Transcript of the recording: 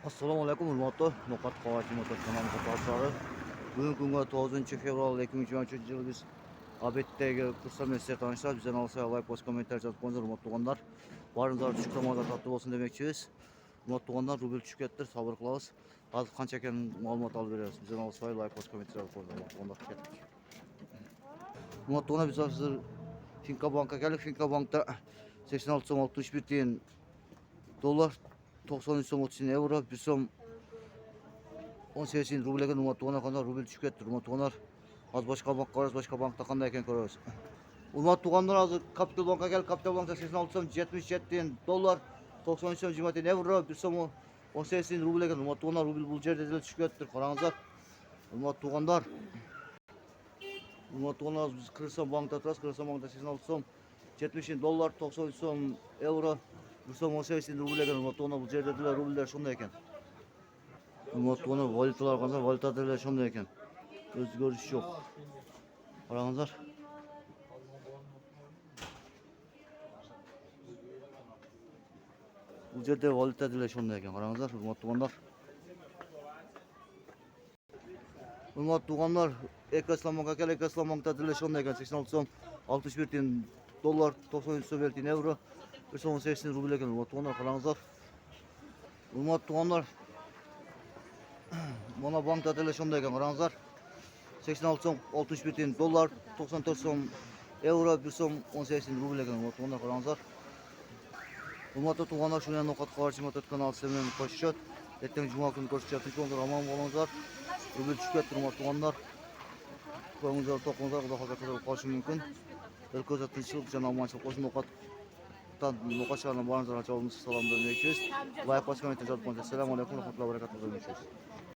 Assalamu alaykum hurmatli No'qat Qavachi Motor kanali qatnashchilari. Bugungi kunga 9-fevral 2023-yil biz Abetdagi kursdan sizlar tanishlar. Bizden alsa like, post, komentar yazıp qo'yinglar hurmatli tuğanlar. Barınızlar tushib tomonga tatlı olsun demoqchimiz. Hurmatli tuğanlar, rubl tushib ketdi, sabr qilamiz. Hozir qancha ekan ma'lumot olib beramiz. Bizden alsa like, post, komentar yazıp qo'yinglar hurmatli tuğanlar. Ketdik. Hurmatli tuğanlar, biz hozir Finka Bank'a keldik. Finka Bank'ta 86,61 tiyin dollar, 93,30 euro, 1 so'm 18 rubl ekan hurmatli tuğanlar. Qanday rubl tushib ketdi hurmatli tuğanlar. Az boshqa bankqa qaraymiz, boshqa bankda qanday ekan ko'ramiz. Hurmatli tuğanlar, hozir Kapital Bank'a keldik. Kapital Bank'ta 86 so'm 77 tiyin dollar, 93 so'm 20 tiyin euro, 1 so'm 18 rubl ekan hurmatli tuğanlar. Rubl bu yerda tushib ketdi. Qarangizlar hurmatli tuğanlar. Hurmatli tuğanlar, biz Kırgızistan Bank'ta turamiz. Kırgızistan Bank'ta 86 so'm 70 dollar, 93 so'm euro, 1 so'm 18 rubl ekan hurmatli tuğanlar. Bu yerda rubllar shunday ekan. Hurmatli tuğanlar, valyutalar qanday? Valyutalar shunday ekan. O'zgarish yo'q. Qarangizlar. Bu yerda valyutalar shunday ekan. Qarangizlar hurmatli tuğanlar. Hurmatli tuğanlar, Ekoslam Bank'a keldik. Ekoslam Bank'ta dile shunday ekan. 86 so'm 61 tiyin dollar, 93 so'm 50 tiyin euro, 1 so'm 18 rubl ekan hurmatli tuğanlar. Qarangizlar. Hurmatli tuğanlar, mana bankda dile shunday ekan. Qarangizlar. 86 so'm 61 tiyin dollar, 94 so'm euro, 1 so'm 18 rubl ekan hurmatli tuğanlar. Qarangizlar. Hurmatli tuğanlar, shuni ham No'qat Qavachi Motor kanali sizlarga qo'shishadi. Ertaga juma kuni ko'rshatyapmiz. Tinchlikda omon bo'linglar. Rubl tushib ketdi hurmatli tuğanlar. Qo'yingizlar, to'qingizlar, xudo xohlasa qolishi mumkin. El ko'zda tinchlik, janob Manchil qo'shni No'qat shahardan baringizni salom bermoqchimiz. Like, post, komentar yozib qo'ying. Assalomu alaykum va rahmatullohi va barakatuh.